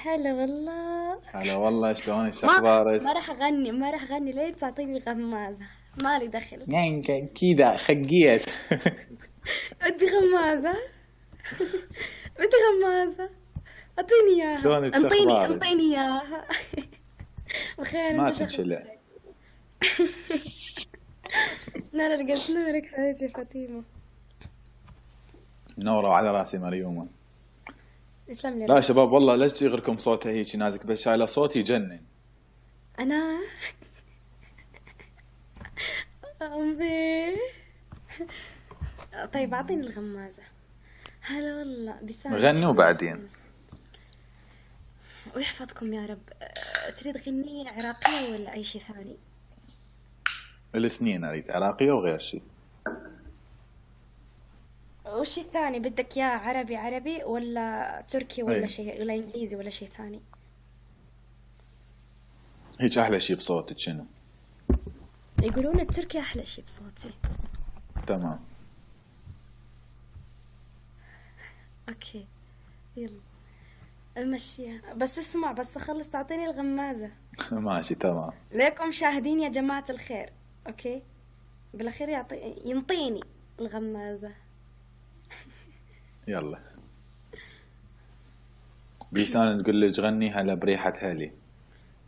هلا والله. هلا والله، شلونك؟ شو ما اخبارك؟ ما راح اغني ليه تعطيني غمازة؟ مالي دخل. يعني كذا خقيت. بدي غمازة. بدي غمازة. اعطيني اياها، شلونك؟ شو انطيني اخبارك؟ انطيني اياها. بخير، ما انت شو تنشلع. اخبارك؟ نور رقص نورك حبيبتي فاطمة. منورة وعلى راسي مريومة. يسلم لي لا يا راسك. شباب والله ليش يغركم صوتها هيك نازك، بس شايله صوت يجنن. انا أمي. طيب اعطيني الغمازة. هلا والله بسام. غني وبعدين. ويحفظكم يا رب. تريد غنية عراقية ولا أي شيء ثاني؟ الاثنين اريد، عراقية وغير شيء. وش الثاني بدك إياه؟ عربي ولا تركي ولا اي شيء ولا إنجليزي ولا شيء ثاني؟ هيك احلى شيء بصوتك شنو؟ يقولون التركي أحلى شيء بصوتي. تمام. أوكي، يلا المشيها. بس اسمع، بس أخلص تعطيني الغمازة. ماشي تمام. ليكم مشاهدين يا جماعة الخير. أوكي، بالأخير ينطيني الغمازة. يلا بيسان تقول لك غني هلا بريحة هالي.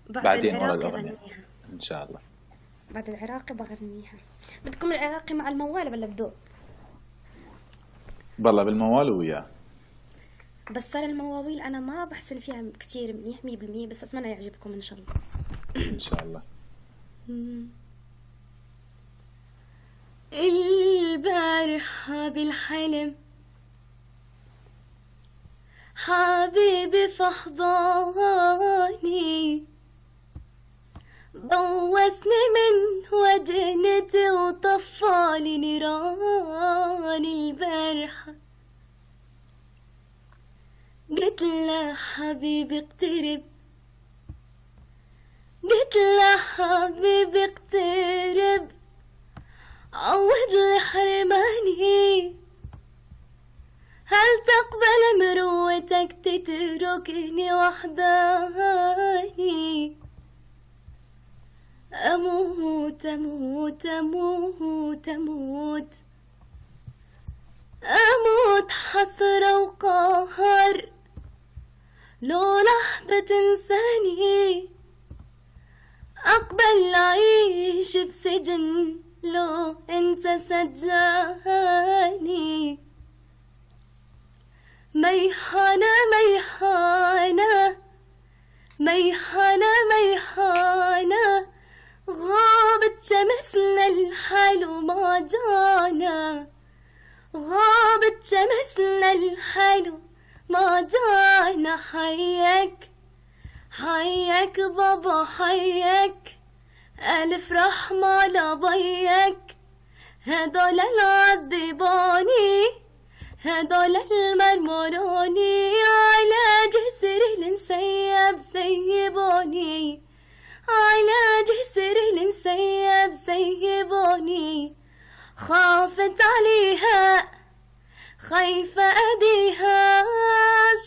بعد بعدين ورا العراقي الاغنية غنيها. ان شاء الله. بعد العراقي بغنيها. بدكم العراقي مع الموال ولا بدون؟ بالله بالموال وياه. بس أنا المواويل أنا ما بحسن فيها كتير منيح 100%، بس أتمنى يعجبكم إن شاء الله. ان شاء الله. البارحة بالحلم حبيبي في حضاني، بوسني من وجنتي وطفالي نيران البارحة. قلت له حبيبي اقترب، قلت له حبيبي اقترب، عوض لي حرماني. هل تقبل مروتك تتركني وحداني؟ أموت أموت أموت أموت أموت حسرة وقهر، لو لحظة تنساني. أقبل أعيش بسجن لو أنت سجاني. ميحانة ميحانة ميحانة ميحانة، غابت شمسنا الحلو ما جانا، غابت شمسنا الحلو ما جانا. حيك حيك بابا حيك، ألف رحمة لبيك. هدول العذباني، هدول المرمروني، على جسر المسيب سيبوني، على جسر المسيب سيبوني. خافت عليها خايفة أديها،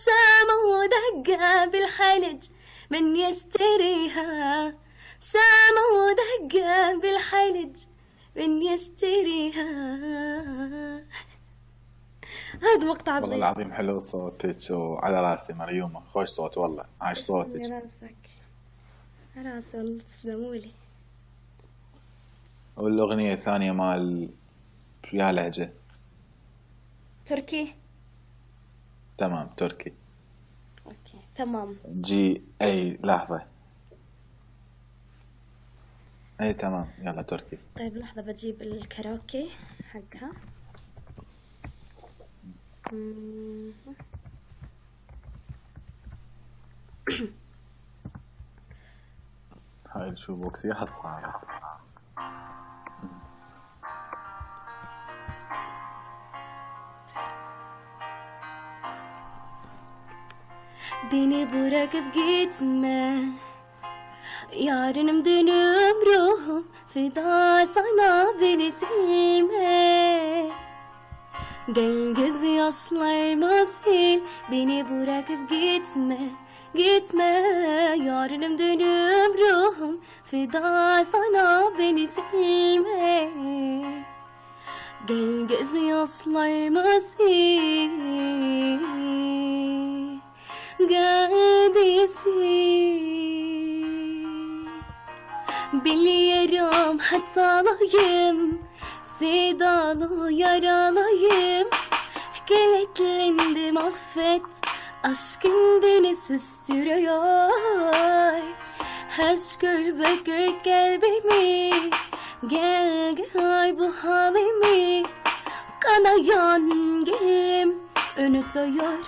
شامة ودقة بالحلج من يشتريها، شامة ودقة بالحلج من يشتريها. هذا مقطع والله صغير. العظيم حلو صوتك وعلى راسي مريومة، خوش صوت والله، عايش تسلم صوتك. يا راسك. راسي والله، تسلمولي. والأغنية الثانية مال فيها لهجة. تركي. تمام تركي. اوكي تمام. جي اي لحظة. اي تمام يلا تركي. طيب لحظة بجيب الكاروكي حقها. هاي شو بوكسيات صعبة. بيني بوراك بقيت ما يارن مدن عمرهم في ضاع صنابل سلمة. Gel gözyaşlarıma sil, beni bırakıp gitme, gitme. Yarınım dönüm ruhum, feda sana beni silme. Gel gözyaşlarıma sil, gel de sil. Biliyorum hatalıyım, sedalı yaralıyım. Kilitlendim affet, aşkın beni susturuyor. Aşkır bakır kalbimi, gel gör bu halimi. Kanayan gelim unutuyor,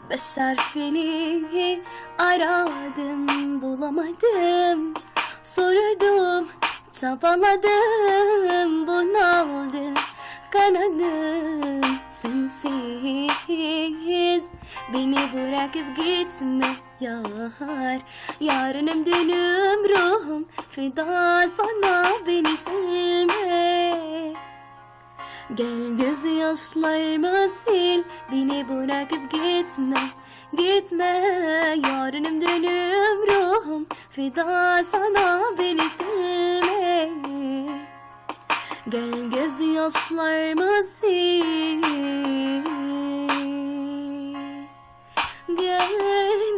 beş harfini aradım bulamadım. Sordum, çabaladım, bunaldım, kanadım sensiz. Beni bırakıp gitme yar, yarınım dönüm ruhum, feda sana beni silme. Gel gözyaşlarımı sil, beni bırakıp gitme, gitme. Yarınım dönüm ruhum, feda sana beni silme. Gel gözyaşlarımı sil, gel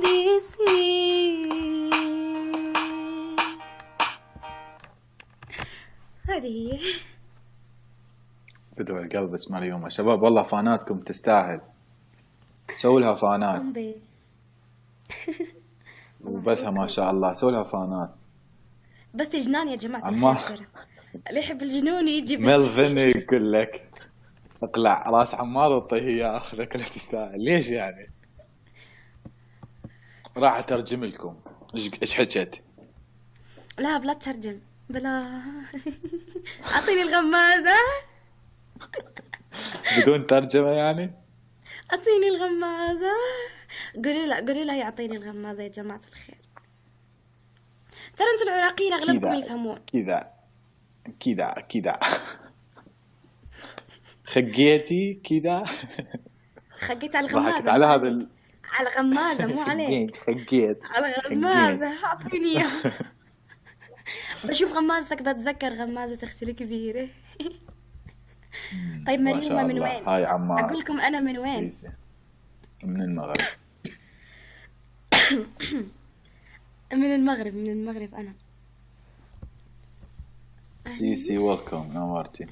de sil. Hadi. بدعوا لقلبك مريومة. شباب والله فاناتكم تستاهل، سووا لها فانات أمبي. وبثها ما شاء الله، سووا لها فانات. بس جنان يا جماعة عمار. الخير. اللي يحب الجنون يجي ملظني يقول لك اقلع راس عمار وطيه اياه، اخذك لا تستاهل. ليش يعني؟ راح اترجم لكم ايش حكت. لا بلا تترجم بلا. أعطيني الغمازة. بدون ترجمة يعني؟ أعطيني الغمازة. قولي لا يعطيني الغمازة يا جماعة الخير. ترى انتوا العراقيين أغلبكم يفهمون. كذا خقيتي كذا. خقيت على الغمازة. ضحكت على هذا على الغمازة مو عليك. خقيت على الغمازة أعطيني إياها. بشوف غمازتك بتذكر غمازة أختي الكبيرة. طيب مريومة من وين؟ هاي عمار. أقول لكم أنا من وين؟ من المغرب. من المغرب أنا. سيسي ويلكم، نورتي.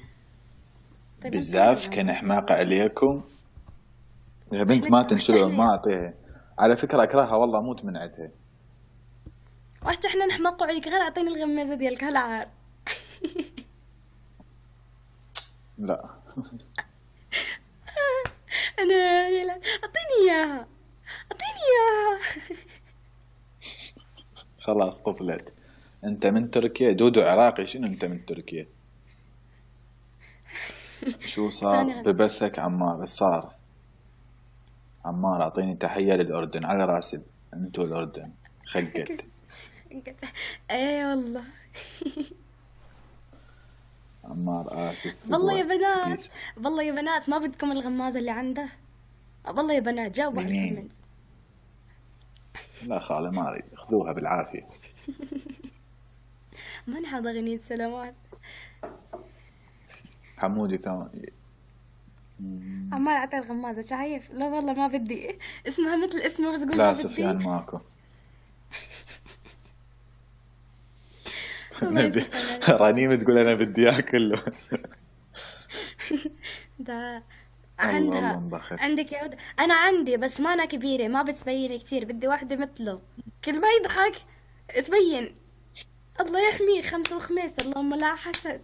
طيب بزاف كان حماقة عليكم يا بنت، ما تنشلوا ما أعطيها. على فكرة أكرهها والله، موت من عندها. وحتى احنا نحمقوا عليك، غير أعطيني الغمازة ديالك هالعار. لا أنا أعطيني إياها. خلاص قفلت. أنت من تركيا؟ دودو عراقي. شنو أنت من تركيا؟ شو صار ببثك عمار؟ صار عمار أعطيني تحية للأردن على راسي. أنتوا الأردن خقت. ايه والله. عمار آسف. والله يا بنات ما بدكم الغمازة اللي عنده؟ والله يا بنات جاوبوا على الكومنت. لا خالي ما أريد، خذوها بالعافية. ما نحب أغنية سلامات. حمودي ثاني. عمار أعطي الغمازة شايف؟ لا والله ما بدي، اسمها مثل اسمه بس قول لا ما بدي. سفيان ماكو. رنيم تقول أنا بدي أكله. ده عندها عندك يا ود. أنا عندي بس ما أنا كبيرة، ما بتبين كتير، بدي واحدة مثله كل ما يضحك تبين. الله يحميه خمس وخميس، اللهم لا حسد.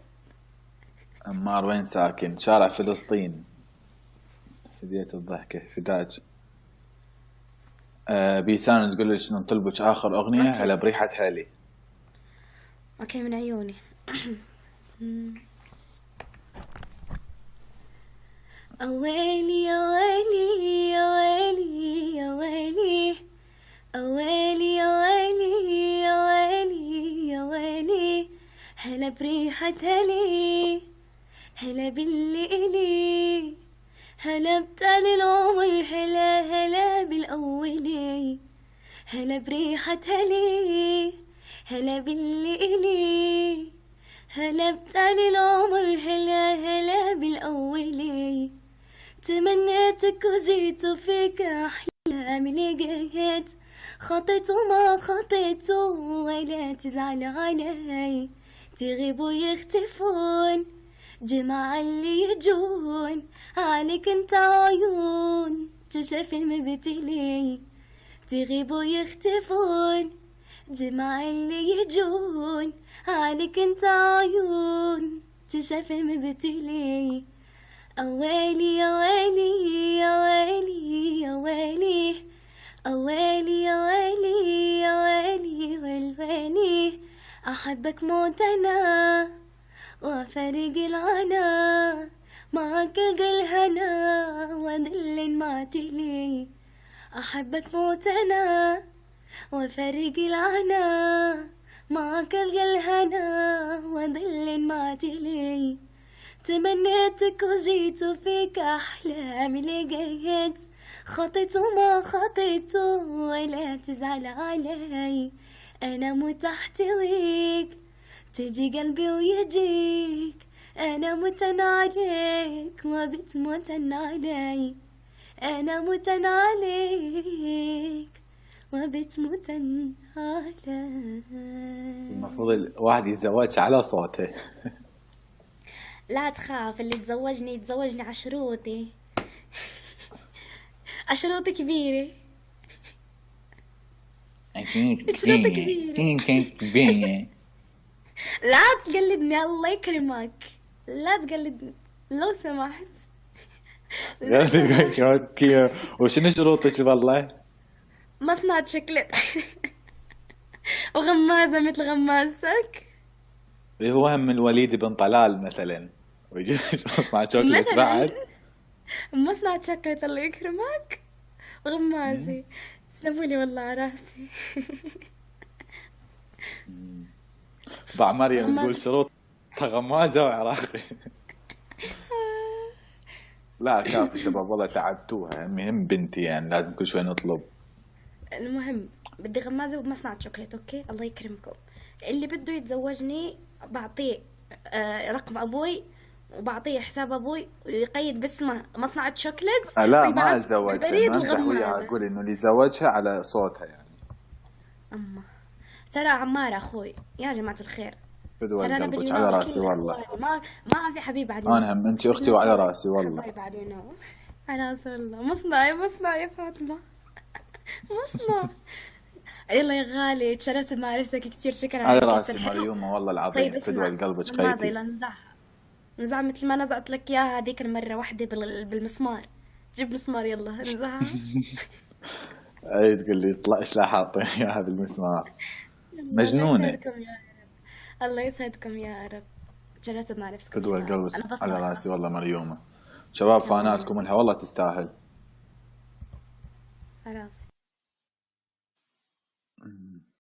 عمار وين ساكن؟ شارع فلسطين. فديت الضحكة فداج. بيسان تقول لي شنو نطلبك آخر أغنية على بريحة حالي. اوكي من عيوني. اويلي يا ويلي يا ويلي يا ويلي، اويلي يا ويلي يا ويلي يا ويلي. هلا بريحة هلي، هلا باللي إلي، هلا بتاني العمر، هلا هلا بالأولي، هلا بريحة هلي، هلا باللي إلي، هلا بتاني العمر، هلا هلا بالأولي. تمنيتك وجيت وفيك أحلامي لقيت، خطيت وما خطيت ولا تزعل علي. تغيب ويختفون جماعة اللي يجون، عليك انت عيون تشاف المبتلي. تغيب ويختفون جماعة اللي يجون، عليك انت عيون تشاف المبتلي. أويلي يا ويلي يا ويلي يا ويلي، أويلي يا ويلي يا ويلي والويلي. أحبك موت أنا وأفارق العنا، معك ألقى الهنا وأذل ما تلي. أحبك موت أنا وأفارق العنا، معك ألقى الهنا وأذل ما تلي. تمنيتك وجيت وفيك أحلامي لقيت، خطيت وما خطيت ولا تزعل علي. أنا مت أحتويك تجي قلبي ويجيك، أنا متن عليك وبتموتن علي. أنا متن عليك وبتموتن علي. المفروض الواحد يتزوجش على صوته. لا تخاف، اللي يتزوجني يتزوجني عشروطي. عشروطي كبيرة. عشروطي كبيرة. لا تقلدني الله يكرمك، لا تقلدني لو سمحت. وشنو شروطك والله؟ مصنع شوكولات وغمازة مثل غمازتك. هو هم الوليد بن طلال مثلا، ويجي مع شوكولات بعد. مصنع شوكولات الله يكرمك وغمازة. سلمولي والله على راسي. باع مريم تقول شروط غمازة وعراقي. لا كافي شباب والله تعبتوها، مهم بنتي يعني لازم كل شوي نطلب. المهم بدي غمازة وبمصنع شوكولات. اوكي الله يكرمكم. اللي بده يتزوجني بعطيه رقم ابوي وبعطيه حساب ابوي ويقيد باسمه مصنع شوكولات. لا ما اتزوجها، ما امزح وياها، اقول انه اللي زوجها على صوتها يعني. اما ترى عمار اخوي يا جماعة الخير، بدو قلبك على راسي والله. ما في حبيب علينا. انا هم انت اختي وعلى راسي والله. حبيب علينا على راس الله. مصنع يا فاطمة. مصنع. يلا يا غالي تشرفت بمعرفتك كثير، شكرا على راسي مريومة والله العظيم. طيب فدوى قلبك خيتي. نزع مثل ما نزعت لك اياها هذيك المرة واحدة بالمسمار. جيب مسمار يلا نزعها. اي تقول لي طلع ايش لا حاطين اياها بالمسمار. مجنونة. الله يسعدكم يا رب. تشرفت بمعرفتك. فدوى قلبك على راسي والله مريومة. شباب فاناتكم لها والله تستاهل. خلاص.